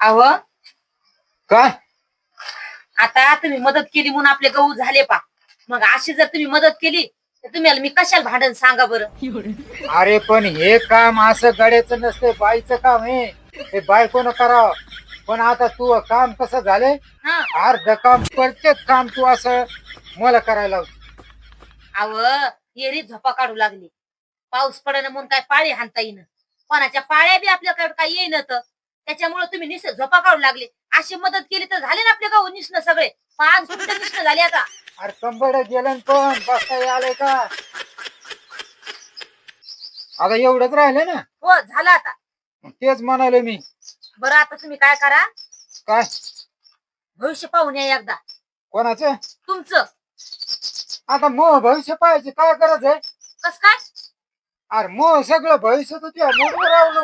अव काय आता तुम्ही मदत केली म्हणून आपले गहू झाले पा. मग अशी जर तुम्ही मदत केली तर तुम्हाला मी कशाला भांडण सांगा बरं. अरे पण हे काम असं गड्याचं नसते, बाईचं काम हे बायकोनं करावं. पण आता तू काम कसं झाले, हा अर्ध काम प्रत्येक काम तू असं मला करायला लावतो. अव येरी झोपा काढू लागली. पाऊस पडणं म्हणून काय पाळी हाणता येईन, कोणाच्या पाळ्या बी आपल्याकडे काय येईन तर त्याच्यामुळे तुम्ही निश्चित झोपा काढू लागले. अशी मदत केली तर झाले ना आपले गहू निष्ण सगळे. 5 गुंठ निष्ण झाले आता. अरे कंबड गेलं पण बसता आलंय का? आता एवढंच राहिलं ना. हो झालं आता. तेच म्हणाले मी. बरं आता तुम्ही काय करा, काय भविष्य पाहून या एकदा कोणाचं? तुमचं. आता मग भविष्य पाहायची काय गरज आहे? कस काय? अरे मग सगळं भविष्य तुझ्या मूडवर राहिलं.